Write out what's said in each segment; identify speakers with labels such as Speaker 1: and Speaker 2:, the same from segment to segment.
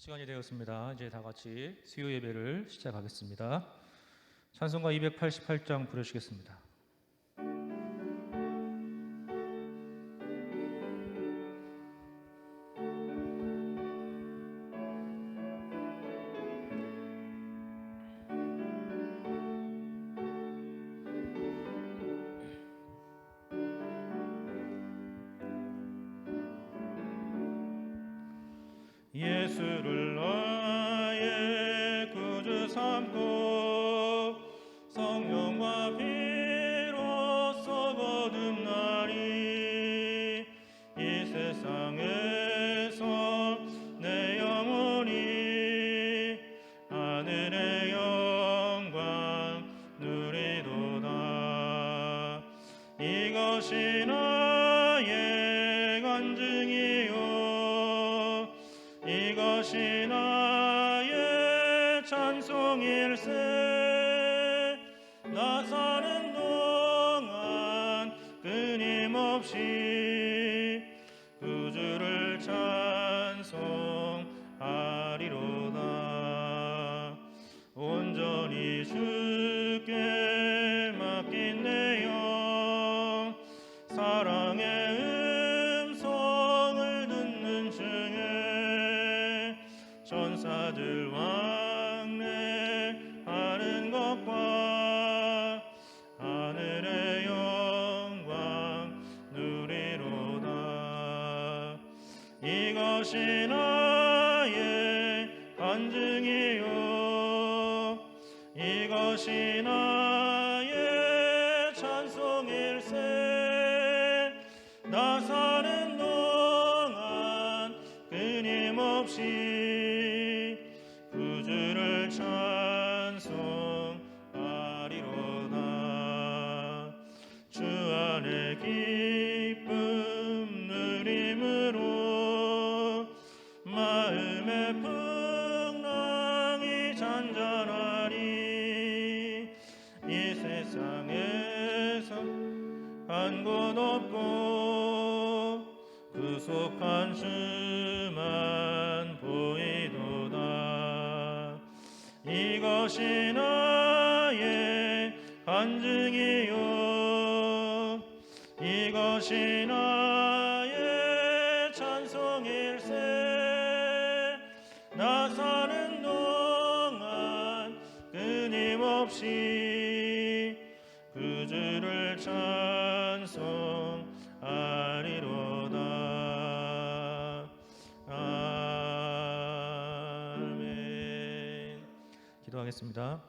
Speaker 1: 시간이 되었습니다. 이제 다 같이 수요 예배를 시작하겠습니다. 찬송가 288장 부르시겠습니다. 예수를 나의 구주 삼고 성령과 피로써 거듭나리. 이 세상에서 내 영혼이 하늘의 영광 누리도다. 이것이 나의 간증이요 이것이 나의 찬송일세. 나 사는 동안 끊임없이 구주를 찬송하리로다. 온전히 주께 맡긴 내 영 사랑의 음성을 듣는 중에 전사들 왕래하는 것과 하늘의 영광 누리로다. 이것이 나의 간증이요 이것이 나의 찬송일세. 나 사는 동안 끊임없이 구주를 찬송하리로다. 주 안에 기쁨 누림으로 마음의 풍랑이 잔잔하리. 이 세상에서 한 곳 없고 구속한 주만 보이도다. 이것이 나의 간증이요 이것이 나의 찬송일세. 나 사는 동안 끊임없이 구주를 찬송하리로다. 아멘. 기도하겠습니다.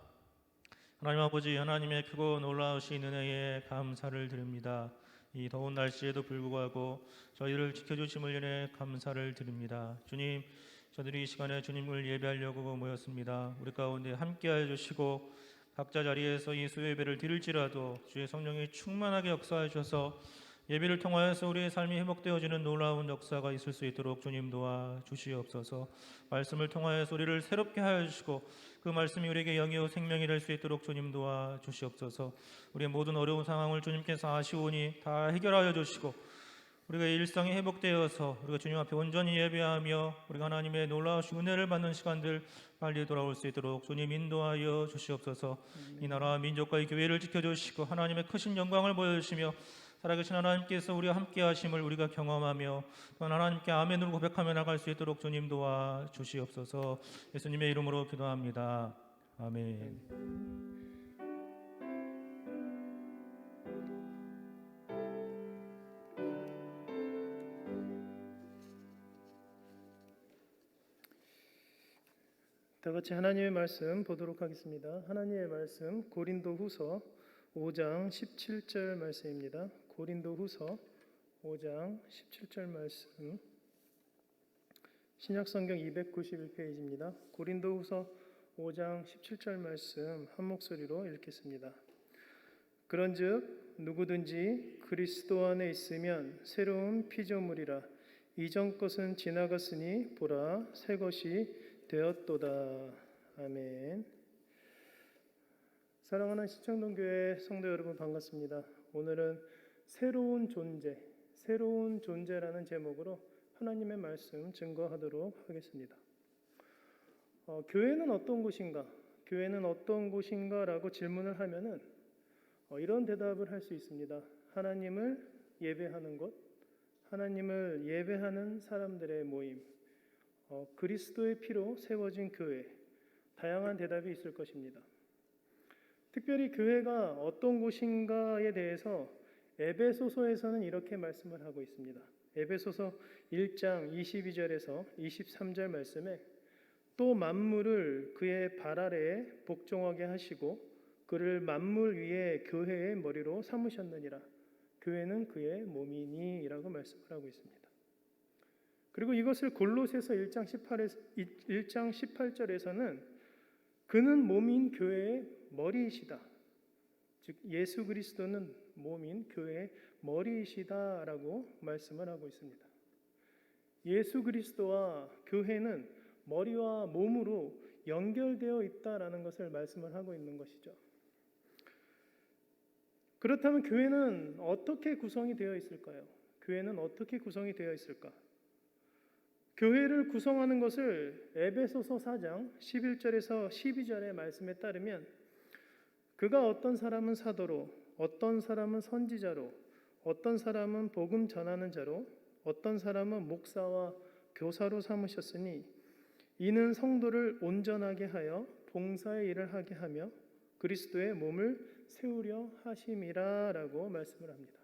Speaker 1: 하나님 아버지, 하나님의 크고 놀라우신 은혜에 감사를 드립니다. 이 더운 날씨에도 불구하고 저희를 지켜주심을 인해 감사를 드립니다. 주님, 저들이 이 시간에 주님을 예배하려고 모였습니다. 우리 가운데 함께하여 주시고 각자 자리에서 이 수요 예배를 드릴지라도 주의 성령이 충만하게 역사하여 주셔서 예배를 통하여서 우리의 삶이 회복되어지는 놀라운 역사가 있을 수 있도록 주님 도와주시옵소서. 말씀을 통하여서 우리를 새롭게 하여 주시고 그 말씀이 우리에게 영이요 생명이 될 수 있도록 주님 도와주시옵소서. 우리의 모든 어려운 상황을 주님께서 아시오니 다 해결하여 주시고 우리가 일상이 회복되어서 우리가 주님 앞에 온전히 예배하며 우리가 하나님의 놀라우신 은혜를 받는 시간들 빨리 돌아올 수 있도록 주님 인도하여 주시옵소서. 이 나라와 민족과 이 교회를 지켜주시고 하나님의 크신 영광을 보여주시며 살아계신 하나님께서 우리와 함께 하심을 우리가 경험하며 또한 하나님께 아멘으로 고백하며 나갈 수 있도록 주님 도와주시옵소서. 예수님의 이름으로 기도합니다. 아멘.
Speaker 2: 다 같이 하나님의 말씀 보도록 하겠습니다. 하나님의 말씀 고린도후서 5장 17절 말씀입니다. 고린도후서 5장 17절 말씀, 신약성경 291페이지입니다. 고린도후서 5장 17절 말씀 한 목소리로 읽겠습니다. 그런즉 누구든지 그리스도 안에 있으면 새로운 피조물이라. 이전 것은 지나갔으니 보라 새 것이 되었도다. 아멘. 사랑하는 시청동교회 성도 여러분 반갑습니다. 오늘은 새로운 존재라는 제목으로 하나님의 말씀 증거하도록 하겠습니다. 교회는 어떤 곳인가? 교회는 어떤 곳인가라고 질문을 하면은 이런 대답을 할 수 있습니다. 하나님을 예배하는 곳, 하나님을 예배하는 사람들의 모임, 그리스도의 피로 세워진 교회, 다양한 대답이 있을 것입니다. 특별히 교회가 어떤 곳인가에 대해서 에베소서에서는 이렇게 말씀을 하고 있습니다. 에베소서 1장 22절에서 23절 말씀에 또 만물을 그의 발 아래에 복종하게 하시고 그를 만물 위에 교회의 머리로 삼으셨느니라. 교회는 그의 몸이니라고 말씀을 하고 있습니다. 그리고 이것을 골로새서 1장 18절에서는 그는 몸인 교회의 머리이시다. 즉 예수 그리스도는 몸인 교회의 머리이시다라고 말씀을 하고 있습니다. 예수 그리스도와 교회는 머리와 몸으로 연결되어 있다라는 것을 말씀을 하고 있는 것이죠. 그렇다면 교회는 어떻게 구성이 되어 있을까요? 교회는 어떻게 구성이 되어 있을까? 교회를 구성하는 것을 에베소서 4장 11절에서 12절의 말씀에 따르면 그가 어떤 사람은 사도로, 어떤 사람은 선지자로, 어떤 사람은 복음 전하는 자로, 어떤 사람은 목사와 교사로 삼으셨으니 이는 성도를 온전하게 하여 봉사의 일을 하게 하며 그리스도의 몸을 세우려 하심이라라고 말씀을 합니다.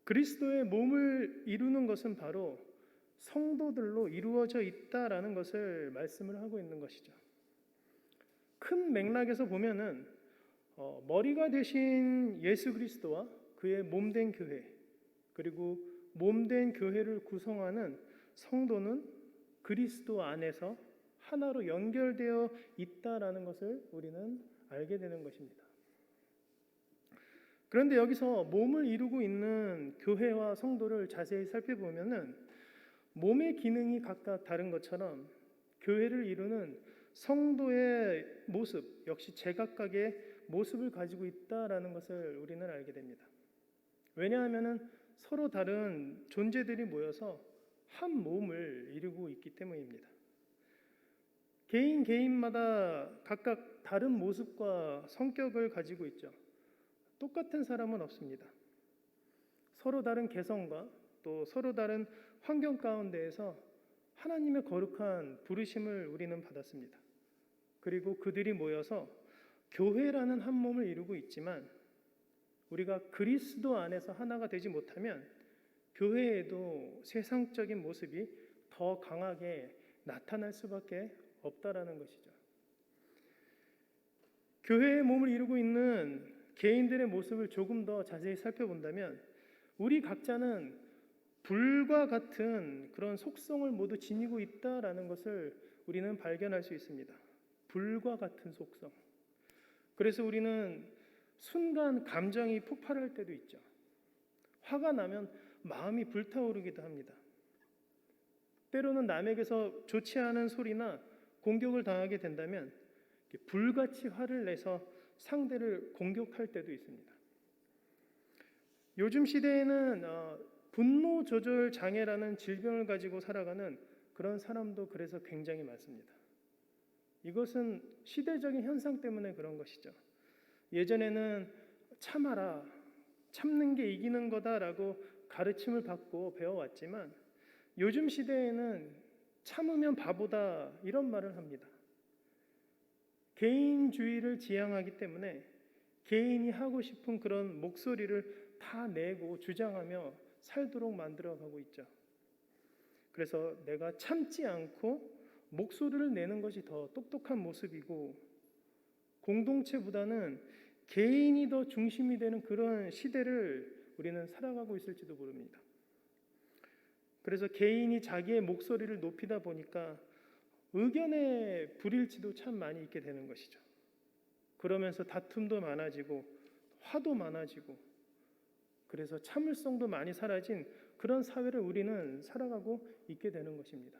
Speaker 2: 그리스도의 몸을 이루는 것은 바로 성도들로 이루어져 있다라는 것을 말씀을 하고 있는 것이죠. 큰 맥락에서 보면은 머리가 되신 예수 그리스도와 그의 몸된 교회, 그리고 몸된 교회를 구성하는 성도는 그리스도 안에서 하나로 연결되어 있다라는 것을 우리는 알게 되는 것입니다. 그런데 여기서 몸을 이루고 있는 교회와 성도를 자세히 살펴보면은 몸의 기능이 각각 다른 것처럼 교회를 이루는 성도의 모습 역시 제각각의 모습을 가지고 있다라는 것을 우리는 알게 됩니다. 왜냐하면은 서로 다른 존재들이 모여서 한 몸을 이루고 있기 때문입니다. 개인마다 각각 다른 모습과 성격을 가지고 있죠. 똑같은 사람은 없습니다. 서로 다른 개성과 또 서로 다른 환경 가운데에서 하나님의 거룩한 부르심을 우리는 받았습니다. 그리고 그들이 모여서 교회라는 한 몸을 이루고 있지만 우리가 그리스도 안에서 하나가 되지 못하면 교회에도 세상적인 모습이 더 강하게 나타날 수밖에 없다라는 것이죠. 교회의 몸을 이루고 있는 개인들의 모습을 조금 더 자세히 살펴본다면 우리 각자는 불과 같은 그런 속성을 모두 지니고 있다라는 것을 우리는 발견할 수 있습니다. 불과 같은 속성. 그래서 우리는 순간 감정이 폭발할 때도 있죠. 화가 나면 마음이 불타오르기도 합니다. 때로는 남에게서 좋지 않은 소리나 공격을 당하게 된다면 불같이 화를 내서 상대를 공격할 때도 있습니다. 요즘 시대에는 분노 조절 장애라는 질병을 가지고 살아가는 그런 사람도 그래서 굉장히 많습니다. 이것은 시대적인 현상 때문에 그런 것이죠. 예전에는 참아라, 참는 게 이기는 거다라고 가르침을 받고 배워왔지만 요즘 시대에는 참으면 바보다 이런 말을 합니다. 개인주의를 지향하기 때문에 개인이 하고 싶은 그런 목소리를 다 내고 주장하며 살도록 만들어가고 있죠. 그래서 내가 참지 않고 목소리를 내는 것이 더 똑똑한 모습이고 공동체보다는 개인이 더 중심이 되는 그런 시대를 우리는 살아가고 있을지도 모릅니다. 그래서 개인이 자기의 목소리를 높이다 보니까 의견의 불일치도 참 많이 있게 되는 것이죠. 그러면서 다툼도 많아지고 화도 많아지고 그래서 참을성도 많이 사라진 그런 사회를 우리는 살아가고 있게 되는 것입니다.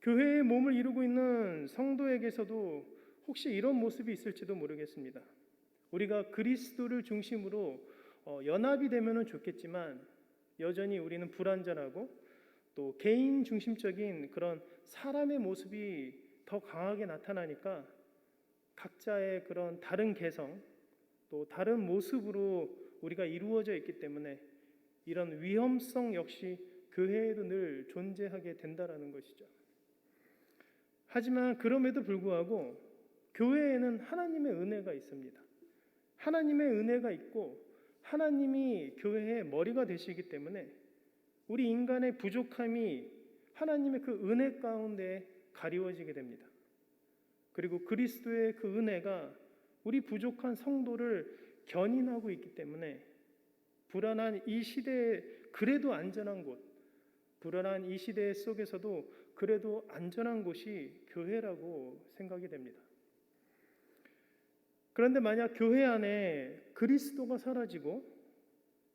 Speaker 2: 교회의 몸을 이루고 있는 성도에게서도 혹시 이런 모습이 있을지도 모르겠습니다. 우리가 그리스도를 중심으로 연합이 되면 좋겠지만 여전히 우리는 불완전하고 또 개인 중심적인 그런 사람의 모습이 더 강하게 나타나니까 각자의 그런 다른 개성 또 다른 모습으로 우리가 이루어져 있기 때문에 이런 위험성 역시 교회에도 늘 존재하게 된다라는 것이죠. 하지만 그럼에도 불구하고 교회에는 하나님의 은혜가 있습니다. 하나님의 은혜가 있고 하나님이 교회의 머리가 되시기 때문에 우리 인간의 부족함이 하나님의 그 은혜 가운데 가리워지게 됩니다. 그리고 그리스도의 그 은혜가 우리 부족한 성도를 견인하고 있기 때문에 불안한 이 시대에 그래도 안전한 곳, 불안한 이 시대 속에서도 그래도 안전한 곳이 교회라고 생각이 됩니다. 그런데 만약 교회 안에 그리스도가 사라지고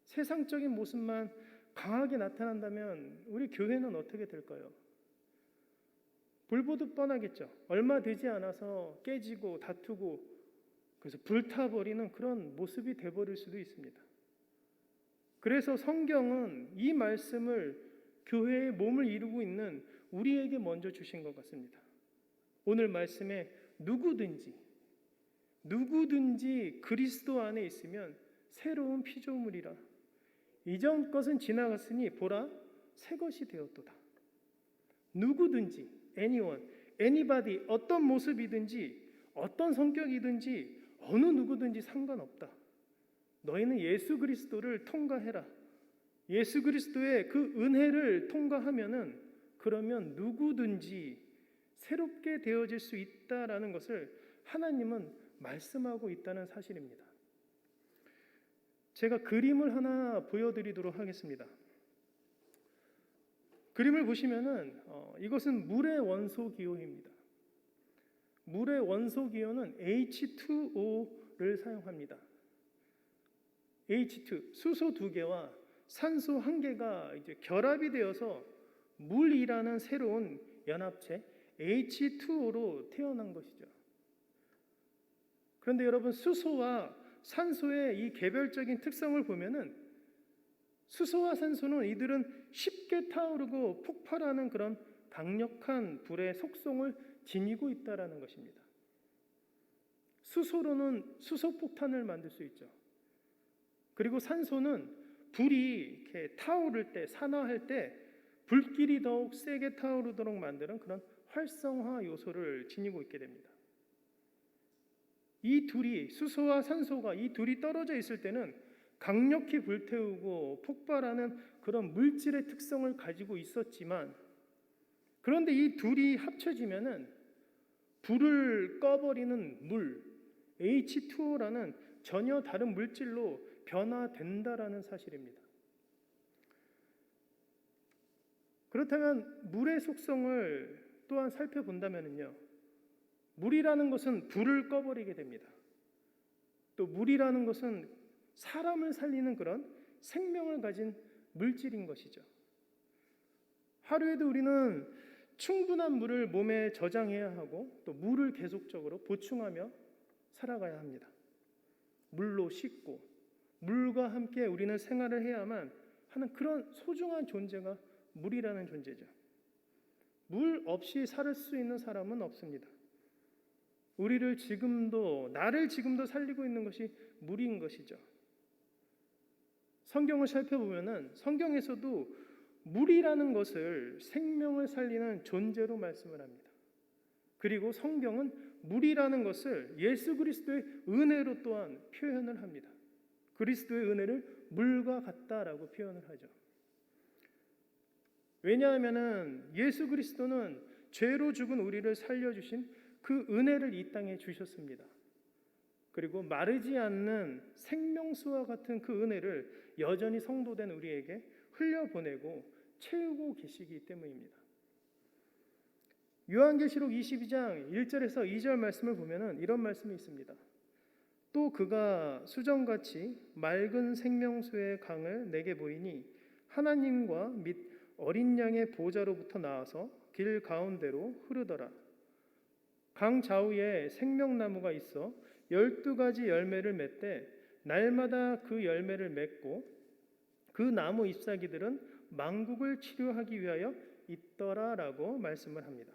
Speaker 2: 세상적인 모습만 강하게 나타난다면 우리 교회는 어떻게 될까요? 불보듯 뻔하겠죠. 얼마 되지 않아서 깨지고 다투고 그래서 불타버리는 그런 모습이 돼버릴 수도 있습니다. 그래서 성경은 이 말씀을 교회의 몸을 이루고 있는 우리에게 먼저 주신 것 같습니다. 오늘 말씀에 누구든지 그리스도 안에 있으면 새로운 피조물이라. 이전 것은 지나갔으니 보라 새 것이 되었도다. 누구든지, anyone, anybody, 어떤 모습이든지 어떤 성격이든지 어느 누구든지 상관없다. 너희는 예수 그리스도를 통과해라. 예수 그리스도의 그 은혜를 통과하면은 그러면 누구든지 새롭게 되어질 수 있다라는 것을 하나님은 말씀하고 있다는 사실입니다. 제가 그림을 하나 보여드리도록 하겠습니다. 그림을 보시면은 이것은 물의 원소 기호입니다. 물의 원소 기호는 H2O를 사용합니다. H2 수소 2개와 산소 1개가 이제 결합이 되어서 물이라는 새로운 연합체 H2O로 태어난 것이죠. 그런데 여러분 수소와 산소의 이 개별적인 특성을 보면은 수소와 산소는 이들은 쉽게 타오르고 폭발하는 그런 강력한 불의 속성을 지니고 있다라는 것입니다. 수소로는 수소폭탄을 만들 수 있죠. 그리고 산소는 불이 이렇게 타오를 때, 산화할 때 불길이 더욱 세게 타오르도록 만드는 그런 활성화 요소를 지니고 있게 됩니다. 이 둘이 수소와 산소가 이 둘이 떨어져 있을 때는 강력히 불태우고 폭발하는 그런 물질의 특성을 가지고 있었지만 그런데 이 둘이 합쳐지면은 불을 꺼버리는 물 H2O라는 전혀 다른 물질로 변화된다라는 사실입니다. 그렇다면 물의 속성을 또한 살펴본다면요, 물이라는 것은 불을 꺼버리게 됩니다. 또 물이라는 것은 사람을 살리는 그런 생명을 가진 물질인 것이죠. 하루에도 우리는 충분한 물을 몸에 저장해야 하고 또 물을 계속적으로 보충하며 살아가야 합니다. 물로 씻고 물과 함께 우리는 생활을 해야만 하는 그런 소중한 존재가 물이라는 존재죠. 물 없이 살 수 있는 사람은 없습니다. 우리를 지금도 나를 지금도 살리고 있는 것이 물인 것이죠. 성경을 살펴보면은 성경에서도 물이라는 것을 생명을 살리는 존재로 말씀을 합니다. 그리고 성경은 물이라는 것을 예수 그리스도의 은혜로 또한 표현을 합니다. 그리스도의 은혜를 물과 같다라고 표현을 하죠. 왜냐하면은 예수 그리스도는 죄로 죽은 우리를 살려주신 그 은혜를 이 땅에 주셨습니다. 그리고 마르지 않는 생명수와 같은 그 은혜를 여전히 성도된 우리에게 흘려보내고 채우고 계시기 때문입니다. 요한계시록 22장 1절에서 2절 말씀을 보면은 이런 말씀이 있습니다. 또 그가 수정같이 맑은 생명수의 강을 내게 보이니 하나님과 및 어린 양의 보좌로부터 나와서 길 가운데로 흐르더라. 강 좌우에 생명나무가 있어 12가지 열매를 맺되 날마다 그 열매를 맺고 그 나무 잎사귀들은 만국을 치료하기 위하여 있더라라고 말씀을 합니다.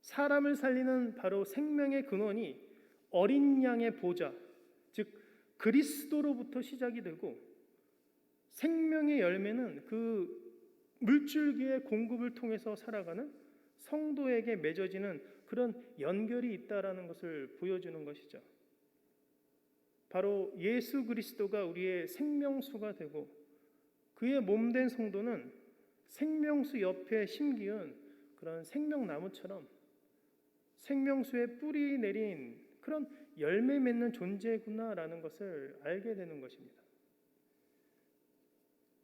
Speaker 2: 사람을 살리는 바로 생명의 근원이 어린 양의 보좌, 즉 그리스도로부터 시작이 되고, 생명의 열매는 그 물줄기의 공급을 통해서 살아가는 성도에게 맺어지는 그런 연결이 있다라는 것을 보여주는 것이죠. 바로 예수 그리스도가 우리의 생명수가 되고, 그의 몸된 성도는 생명수 옆에 심기운 그런 생명나무처럼 생명수에 뿌리 내린 그런 열매 맺는 존재구나라는 것을 알게 되는 것입니다.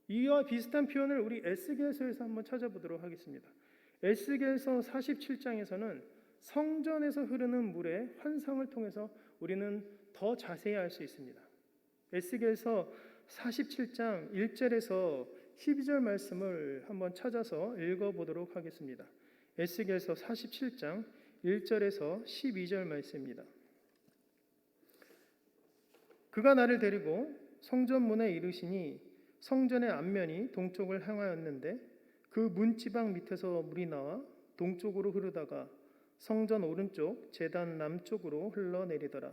Speaker 2: 이와 비슷한 표현을 우리 에스겔서에서 한번 찾아보도록 하겠습니다. 에스겔서 47장에서는 성전에서 흐르는 물의 환상을 통해서 우리는 더 자세히 알 수 있습니다. 에스겔서 47장 1절에서 12절 말씀을 한번 찾아서 읽어보도록 하겠습니다. 에스겔서 47장 1절에서 12절 말씀입니다. 그가 나를 데리고 성전 문에 이르시니 성전의 앞면이 동쪽을 향하였는데 그 문지방 밑에서 물이 나와 동쪽으로 흐르다가 성전 오른쪽 제단 남쪽으로 흘러내리더라.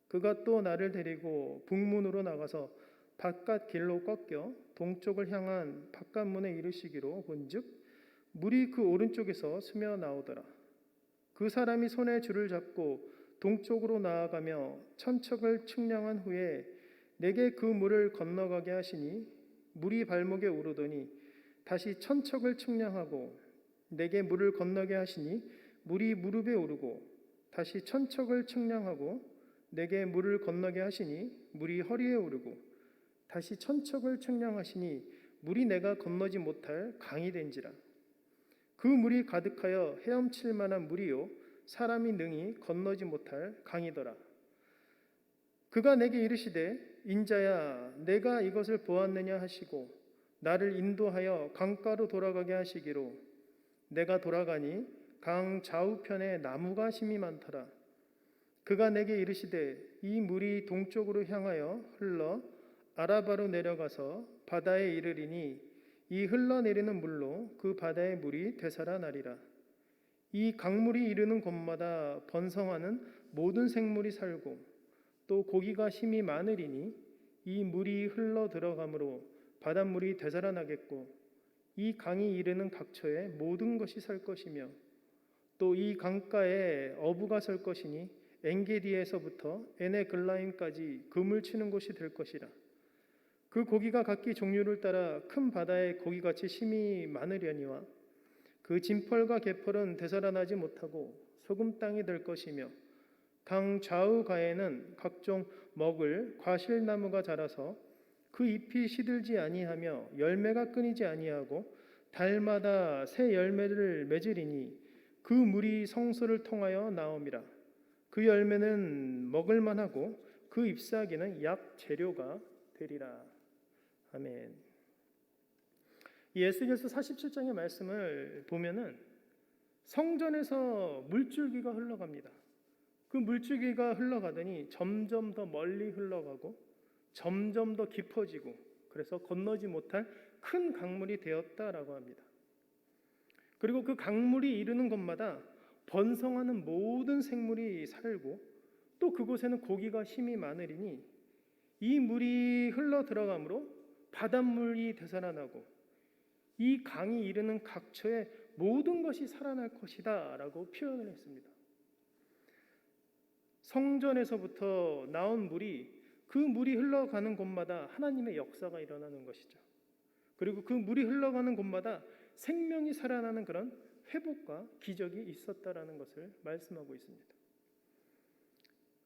Speaker 2: 그가 또 나를 데리고 북문으로 나가서 바깥 길로 꺾여 동쪽을 향한 바깥문에 이르시기로 본즉 물이 그 오른쪽에서 스며 나오더라. 그 사람이 손에 줄을 잡고 동쪽으로 나아가며 천척을 측량한 후에 내게 그 물을 건너가게 하시니 물이 발목에 오르더니 다시 천척을 측량하고 내게 물을 건너게 하시니 물이 무릎에 오르고 다시 천척을 측량하고 내게 물을 건너게 하시니 물이 허리에 오르고 다시 천척을 측량하시니 물이 내가 건너지 못할 강이 된지라. 그 물이 가득하여 헤엄칠 만한 물이요 사람이 능히 건너지 못할 강이더라. 그가 내게 이르시되 인자야 내가 이것을 보았느냐 하시고 나를 인도하여 강가로 돌아가게 하시기로 내가 돌아가니 강 좌우편에 나무가 심이 많더라. 그가 내게 이르시되 이 물이 동쪽으로 향하여 흘러 아라바로 내려가서 바다에 이르리니 이 흘러내리는 물로 그 바다의 물이 되살아나리라. 이 강물이 이르는 곳마다 번성하는 모든 생물이 살고 또 고기가 심이 많으리니 이 물이 흘러 들어가므로 바닷물이 되살아나겠고 이 강이 이르는 각처에 모든 것이 살 것이며 또 이 강가에 어부가 설 것이니 엔게디에서부터 에네글라임까지 금을 치는 곳이 될 것이라. 그 고기가 각기 종류를 따라 큰 바다의 고기같이 심이 많으려니와 그 진펄과 개펄은 되살아나지 못하고 소금 땅이 될 것이며 강 좌우 가에는 각종 먹을 과실나무가 자라서 그 잎이 시들지 아니하며 열매가 끊이지 아니하고 달마다 새 열매를 맺으리니 그 물이 성소를 통하여 나옴이라. 그 열매는 먹을 만하고 그 잎사귀는 약 재료가 되리라. 아멘. 이 에스겔서 47장의 말씀을 보면은 성전에서 물줄기가 흘러갑니다. 그 물줄기가 흘러가더니 점점 더 멀리 흘러가고 점점 더 깊어지고 그래서 건너지 못할 큰 강물이 되었다라고 합니다. 그리고 그 강물이 이르는 곳마다 번성하는 모든 생물이 살고 또 그곳에는 고기가 심이 많으리니 이 물이 흘러 들어가므로 바닷물이 되살아나고 이 강이 이르는 각처에 모든 것이 살아날 것이다 라고 표현을 했습니다. 성전에서부터 나온 물이 그 물이 흘러가는 곳마다 하나님의 역사가 일어나는 것이죠. 그리고 그 물이 흘러가는 곳마다 생명이 살아나는 그런 회복과 기적이 있었다라는 것을 말씀하고 있습니다.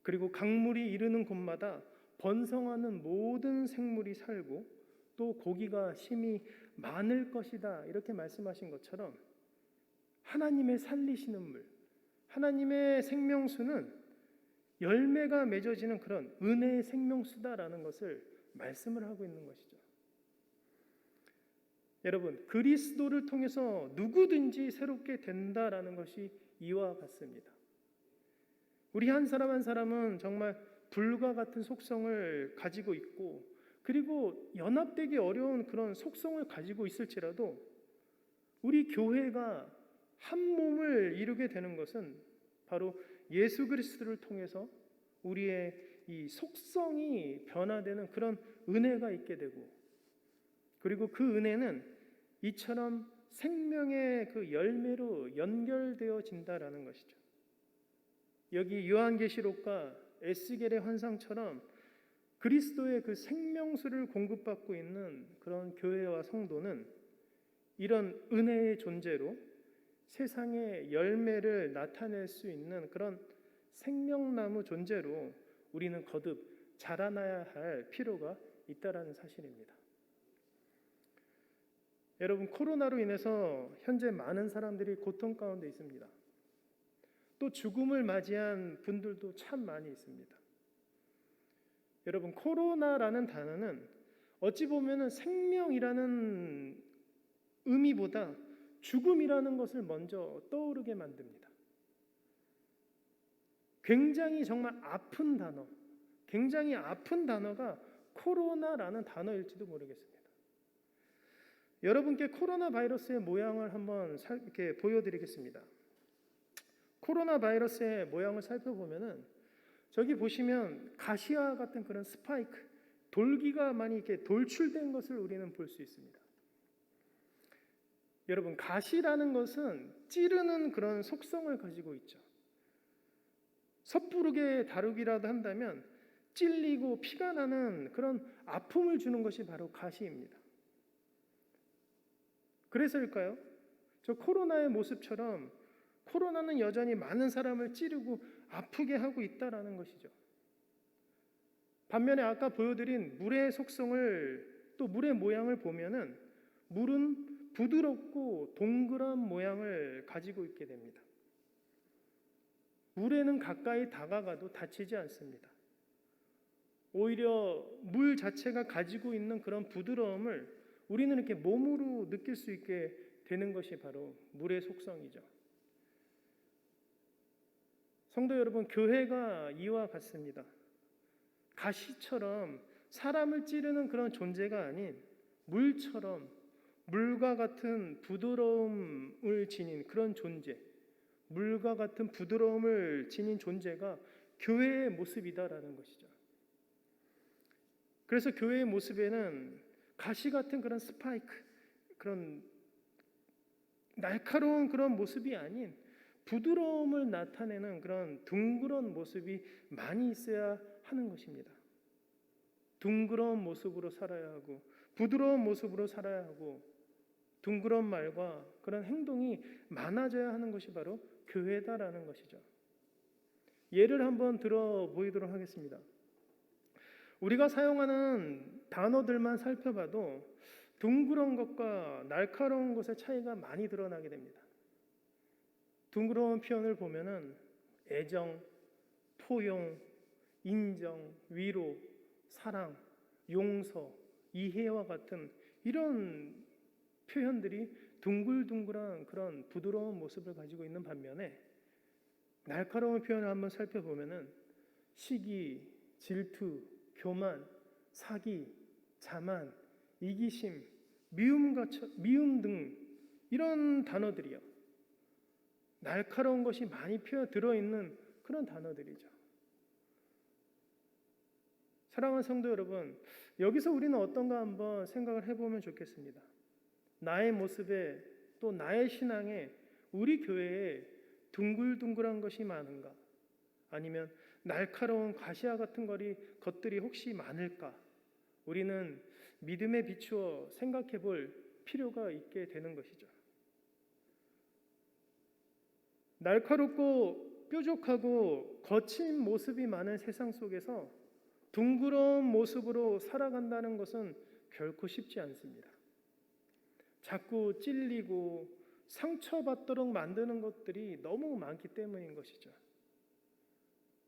Speaker 2: 그리고 강물이 이르는 곳마다 번성하는 모든 생물이 살고 또 고기가 심이 많을 것이다 이렇게 말씀하신 것처럼 하나님의 살리시는 물, 하나님의 생명수는 열매가 맺어지는 그런 은혜의 생명수다라는 것을 말씀을 하고 있는 것이죠. 여러분, 그리스도를 통해서 누구든지 새롭게 된다라는 것이 이와 같습니다. 우리 한 사람 한 사람은 정말 불과 같은 속성을 가지고 있고 그리고 연합되기 어려운 그런 속성을 가지고 있을지라도 우리 교회가 한 몸을 이루게 되는 것은 바로 예수 그리스도를 통해서 우리의 이 속성이 변화되는 그런 은혜가 있게 되고, 그리고 그 은혜는 이처럼 생명의 그 열매로 연결되어진다라는 것이죠. 여기 요한계시록과 에스겔의 환상처럼 그리스도의 그 생명수를 공급받고 있는 그런 교회와 성도는 이런 은혜의 존재로 세상의 열매를 나타낼 수 있는 그런 생명나무 존재로 우리는 거듭 자라나야 할 필요가 있다라는 사실입니다. 여러분, 코로나로 인해서 현재 많은 사람들이 고통 가운데 있습니다. 또 죽음을 맞이한 분들도 참 많이 있습니다. 여러분, 코로나라는 단어는 어찌 보면은 생명이라는 의미보다 죽음이라는 것을 먼저 떠오르게 만듭니다. 굉장히 정말 아픈 단어, 굉장히 아픈 단어가 코로나라는 단어일지도 모르겠습니다. 여러분께 코로나 바이러스의 모양을 한번 이렇게 보여드리겠습니다. 코로나 바이러스의 모양을 살펴보면은 저기 보시면 가시와 같은 그런 스파이크, 돌기가 많이 이렇게 돌출된 것을 우리는 볼 수 있습니다. 여러분, 가시라는 것은 찌르는 그런 속성을 가지고 있죠. 섣부르게 다루기라도 한다면 찔리고 피가 나는 그런 아픔을 주는 것이 바로 가시입니다. 그래서일까요? 저 코로나의 모습처럼 코로나는 여전히 많은 사람을 찌르고 아프게 하고 있다라는 것이죠. 반면에 아까 보여드린 물의 속성을, 또 물의 모양을 보면은 물은 부드럽고 동그란 모양을 가지고 있게 됩니다. 물에는 가까이 다가가도 다치지 않습니다. 오히려 물 자체가 가지고 있는 그런 부드러움을 우리는 이렇게 몸으로 느낄 수 있게 되는 것이 바로 물의 속성이죠. 성도 여러분, 교회가 이와 같습니다. 가시처럼 사람을 찌르는 그런 존재가 아닌 물처럼 물과 같은 부드러움을 지닌 그런 존재, 물과 같은 부드러움을 지닌 존재가 교회의 모습이다라는 것이죠. 그래서 교회의 모습에는 가시 같은 그런 스파이크, 그런 날카로운 그런 모습이 아닌 부드러움을 나타내는 그런 둥그런 모습이 많이 있어야 하는 것입니다. 둥그러운 모습으로 살아야 하고, 부드러운 모습으로 살아야 하고, 둥그런 말과 그런 행동이 많아져야 하는 것이 바로 교회다라는 것이죠. 예를 한번 들어 보이도록 하겠습니다. 우리가 사용하는 단어들만 살펴봐도 둥그런 것과 날카로운 것의 차이가 많이 드러나게 됩니다. 둥그러운 표현을 보면은 애정, 포용, 인정, 위로, 사랑, 용서, 이해와 같은 이런 표현들이 둥글둥글한 그런 부드러운 모습을 가지고 있는 반면에, 날카로운 표현을 한번 살펴보면은 시기, 질투, 교만, 사기, 자만, 이기심, 미움 등 이런 단어들이요, 날카로운 것이 많이 들어있는 그런 단어들이죠. 사랑하는 성도 여러분, 여기서 우리는 어떤가 한번 생각을 해보면 좋겠습니다. 나의 모습에, 또 나의 신앙에, 우리 교회에 둥글둥글한 것이 많은가? 아니면 날카로운 가시와 같은 것들이 혹시 많을까? 우리는 믿음에 비추어 생각해 볼 필요가 있게 되는 것이죠. 날카롭고 뾰족하고 거친 모습이 많은 세상 속에서 둥그러운 모습으로 살아간다는 것은 결코 쉽지 않습니다. 자꾸 찔리고 상처받도록 만드는 것들이 너무 많기 때문인 것이죠.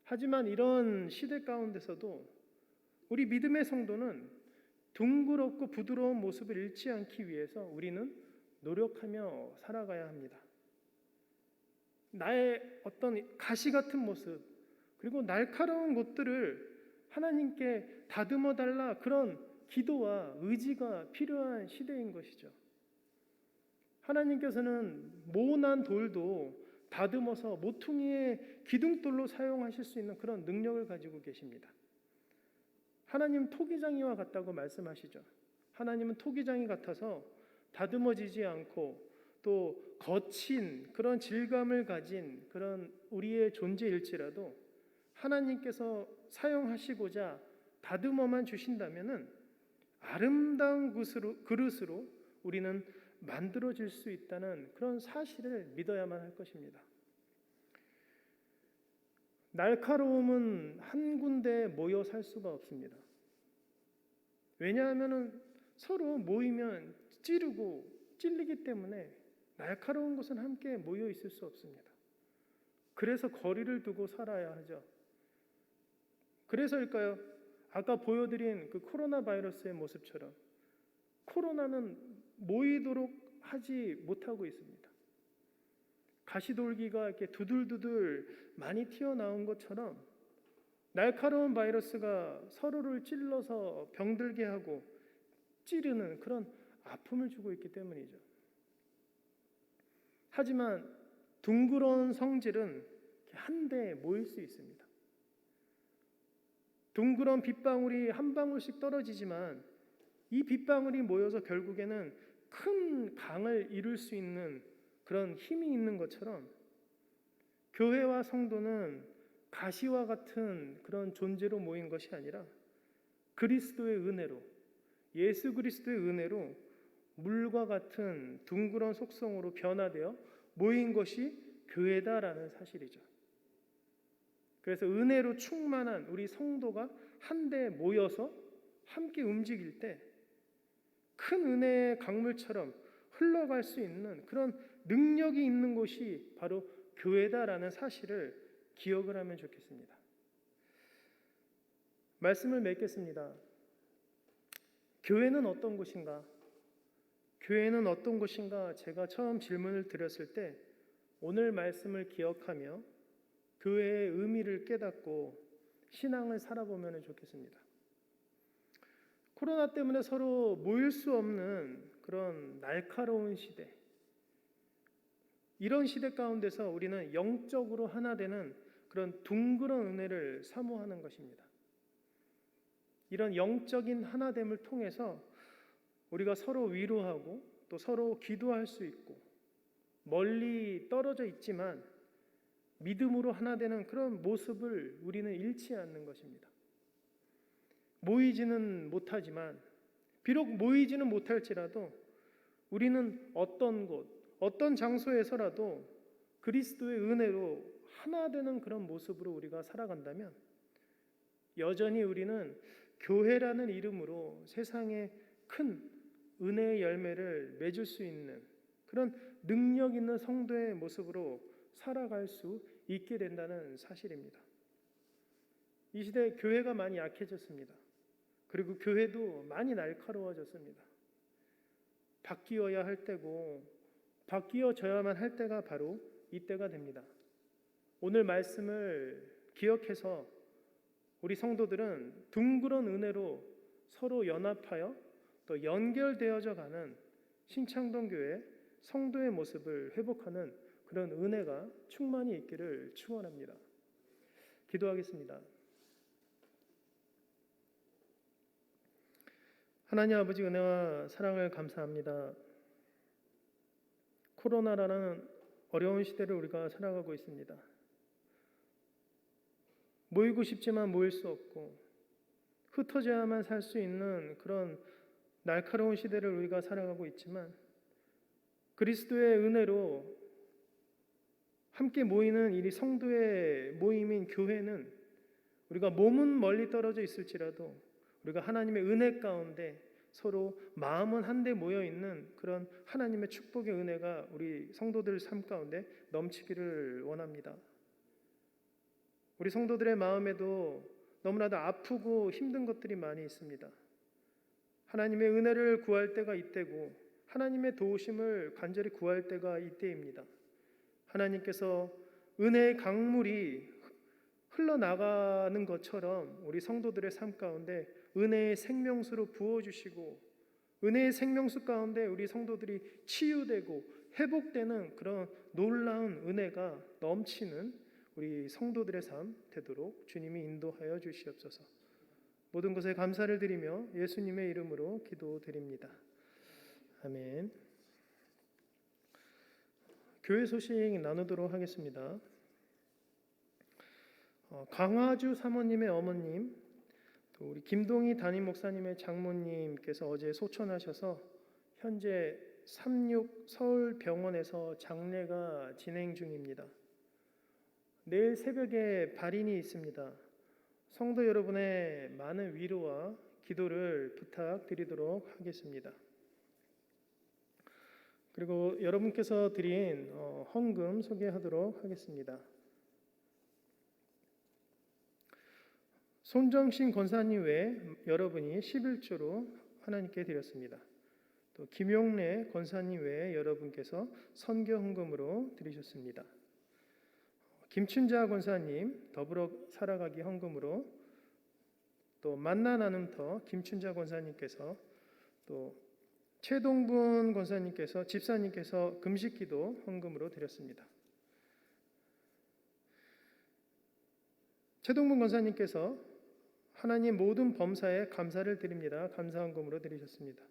Speaker 2: 하지만 이런 시대 가운데서도 우리 믿음의 성도는 둥그럽고 부드러운 모습을 잃지 않기 위해서 우리는 노력하며 살아가야 합니다. 나의 어떤 가시 같은 모습, 그리고 날카로운 것들을 하나님께 다듬어 달라, 그런 기도와 의지가 필요한 시대인 것이죠. 하나님께서는 모난 돌도 다듬어서 모퉁이의 기둥돌로 사용하실 수 있는 그런 능력을 가지고 계십니다. 하나님 토기장이와 같다고 말씀하시죠. 하나님은 토기장이 같아서 다듬어지지 않고 또 거친 그런 질감을 가진 그런 우리의 존재일지라도 하나님께서 사용하시고자 다듬어만 주신다면은 아름다운 그릇으로 우리는 만들어질 수 있다는 그런 사실을 믿어야만 할 것입니다. 날카로움은 한 군데에 모여 살 수가 없습니다. 왜냐하면 서로 모이면 찌르고 찔리기 때문에 날카로운 것은 함께 모여 있을 수 없습니다. 그래서 거리를 두고 살아야 하죠. 그래서일까요? 아까 보여드린 그 코로나 바이러스의 모습처럼 코로나는 모이도록 하지 못하고 있습니다. 가시돌기가 이렇게 두들두들 많이 튀어나온 것처럼 날카로운 바이러스가 서로를 찔러서 병들게 하고 찌르는 그런 아픔을 주고 있기 때문이죠. 하지만 둥그런 성질은 한데 모일 수 있습니다. 둥그런 빗방울이 한 방울씩 떨어지지만 이 빗방울이 모여서 결국에는 큰 강을 이룰 수 있는 그런 힘이 있는 것처럼 교회와 성도는 가시와 같은 그런 존재로 모인 것이 아니라 그리스도의 은혜로, 예수 그리스도의 은혜로 물과 같은 둥그런 속성으로 변화되어 모인 것이 교회다라는 사실이죠. 그래서 은혜로 충만한 우리 성도가 한데 모여서 함께 움직일 때 큰 은혜의 강물처럼 흘러갈 수 있는 그런 능력이 있는 곳이 바로 교회다라는 사실을 기억을 하면 좋겠습니다. 말씀을 맺겠습니다. 교회는 어떤 곳인가? 교회는 어떤 곳인가? 제가 처음 질문을 드렸을 때 오늘 말씀을 기억하며 교회의 의미를 깨닫고 신앙을 살아보면 좋겠습니다. 코로나 때문에 서로 모일 수 없는 그런 날카로운 시대, 이런 시대 가운데서 우리는 영적으로 하나 되는 그런 둥그런 은혜를 사모하는 것입니다. 이런 영적인 하나됨을 통해서 우리가 서로 위로하고 또 서로 기도할 수 있고 멀리 떨어져 있지만 믿음으로 하나 되는 그런 모습을 우리는 잃지 않는 것입니다. 모이지는 못하지만 비록 모이지는 못할지라도 우리는 어떤 곳, 어떤 장소에서라도 그리스도의 은혜로 하나 되는 그런 모습으로 우리가 살아간다면 여전히 우리는 교회라는 이름으로 세상에 큰 은혜의 열매를 맺을 수 있는 그런 능력 있는 성도의 모습으로 살아갈 수 있게 된다는 사실입니다. 이 시대 교회가 많이 약해졌습니다. 그리고 교회도 많이 날카로워졌습니다. 바뀌어야 할 때고 바뀌어져야만 할 때가 바로 이때가 됩니다. 오늘 말씀을 기억해서 우리 성도들은 둥그런 은혜로 서로 연합하여 또 연결되어져 가는 신창동 교회 성도의 모습을 회복하는 그런 은혜가 충만히 있기를 축원합니다. 기도하겠습니다. 하나님 아버지 은혜와 사랑을 감사합니다. 코로나라는 어려운 시대를 우리가 살아가고 있습니다. 모이고 싶지만 모일 수 없고 흩어져야만 살 수 있는 그런 날카로운 시대를 우리가 살아가고 있지만 그리스도의 은혜로 함께 모이는 이 성도의 모임인 교회는 우리가 몸은 멀리 떨어져 있을지라도 우리가 하나님의 은혜 가운데 서로 마음은 한데 모여 있는 그런 하나님의 축복의 은혜가 우리 성도들 삶 가운데 넘치기를 원합니다. 우리 성도들의 마음에도 너무나도 아프고 힘든 것들이 많이 있습니다. 하나님의 은혜를 구할 때가 이때고 하나님의 도우심을 간절히 구할 때가 이때입니다. 하나님께서 은혜의 강물이 흘러나가는 것처럼 우리 성도들의 삶 가운데 은혜의 생명수로 부어주시고 은혜의 생명수 가운데 우리 성도들이 치유되고 회복되는 그런 놀라운 은혜가 넘치는 우리 성도들의 삶 되도록 주님이 인도하여 주시옵소서. 모든 것에 감사를 드리며 예수님의 이름으로 기도드립니다. 아멘. 교회 소식 나누도록 하겠습니다. 강화주 사모님의 어머님, 또 우리 김동희 담임 목사님의 장모님께서 어제 소천하셔서 현재 36 서울병원에서 장례가 진행 중입니다. 내일 새벽에 발인이 있습니다. 성도 여러분의 많은 위로와 기도를 부탁드리도록 하겠습니다. 그리고 여러분께서 드린 헌금 소개하도록 하겠습니다. 손정신 권사님 외에 여러분이 11조로 하나님께 드렸습니다. 또 김용래 권사님 외에 여러분께서 선교 헌금으로 드리셨습니다. 김춘자 권사님 더불어 살아가기 헌금으로, 또 만나 나눔터 김춘자 권사님께서, 또 최동분 권사님께서, 집사님께서 금식기도 헌금으로 드렸습니다. 최동분 권사님께서 하나님 모든 범사에 감사를 드립니다. 감사 헌금으로 드리셨습니다.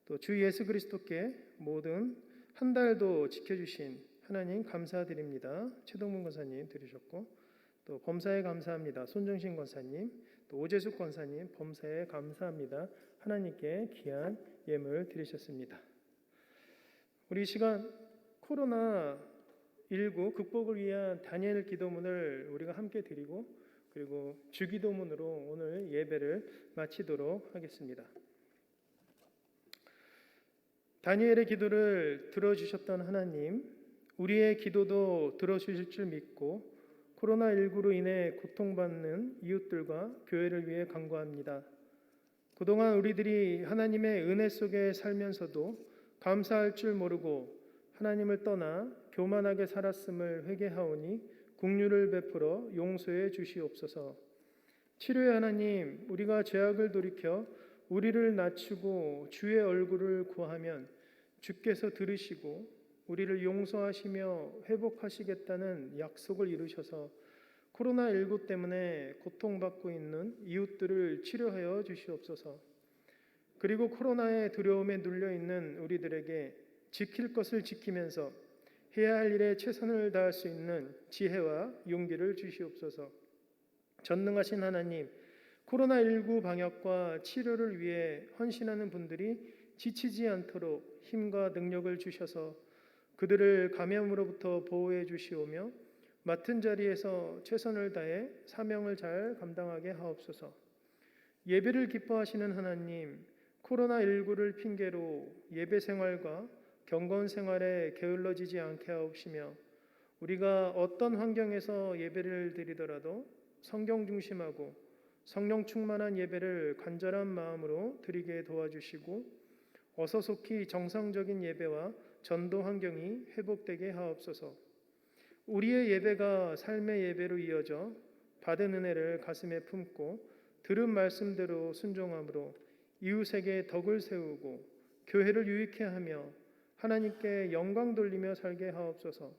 Speaker 2: 또 주 예수 그리스도께 모든 한 달도 지켜주신 하나님 감사드립니다. 최동문 권사님 드리셨고, 또 범사에 감사합니다. 손정신 권사님, 또 오재숙 권사님 범사에 감사합니다. 하나님께 귀한 예물 드리셨습니다. 우리 이 시간 코로나19 극복을 위한 다니엘 기도문을 우리가 함께 드리고, 그리고 주기도문으로 오늘 예배를 마치도록 하겠습니다. 다니엘의 기도를 들어주셨던 하나님, 우리의 기도도 들어주실 줄 믿고 코로나19로 인해 고통받는 이웃들과 교회를 위해 간구합니다. 그동안 우리들이 하나님의 은혜 속에 살면서도 감사할 줄 모르고 하나님을 떠나 교만하게 살았음을 회개하오니 긍휼을 베풀어 용서해 주시옵소서. 치료의 하나님, 우리가 죄악을 돌이켜 우리를 낮추고 주의 얼굴을 구하면 주께서 들으시고 우리를 용서하시며 회복하시겠다는 약속을 이루셔서 코로나19 때문에 고통받고 있는 이웃들을 치료하여 주시옵소서. 그리고 코로나의 두려움에 눌려있는 우리들에게 지킬 것을 지키면서 해야 할 일에 최선을 다할 수 있는 지혜와 용기를 주시옵소서. 전능하신 하나님, 코로나19 방역과 치료를 위해 헌신하는 분들이 지치지 않도록 힘과 능력을 주셔서 그들을 감염으로부터 보호해 주시오며 맡은 자리에서 최선을 다해 사명을 잘 감당하게 하옵소서. 예배를 기뻐하시는 하나님, 코로나19를 핑계로 예배 생활과 경건 생활에 게을러지지 않게 하옵시며 우리가 어떤 환경에서 예배를 드리더라도 성경 중심하고 성령 충만한 예배를 간절한 마음으로 드리게 도와주시고 어서 속히 정상적인 예배와 전도 환경이 회복되게 하옵소서. 우리의 예배가 삶의 예배로 이어져 받은 은혜를 가슴에 품고 들은 말씀대로 순종함으로 이웃에게 덕을 세우고 교회를 유익케 하며 하나님께 영광 돌리며 살게 하옵소서.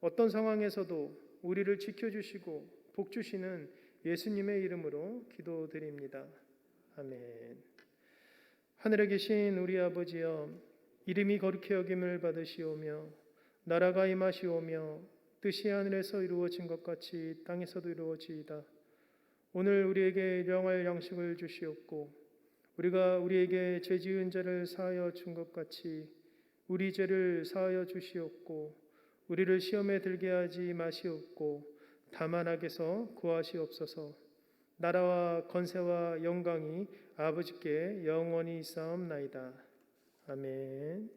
Speaker 2: 어떤 상황에서도 우리를 지켜주시고 복주시는 예수님의 이름으로 기도드립니다. 아멘. 하늘에 계신 우리 아버지여, 이름이 거룩히 여김을 받으시오며 나라가 임하시오며 뜻이 하늘에서 이루어진 것 같이 땅에서도 이루어지이다. 오늘 우리에게 일용할 양식을 주시옵고 우리가 우리에게 죄 지은 자를 사하여 준 것 같이 우리 죄를 사하여 주시옵고 우리를 시험에 들게 하지 마시옵고 다만 악에서 구하시옵소서. 나라와 권세와 영광이 아버지께 영원히 있사옵나이다. 아멘.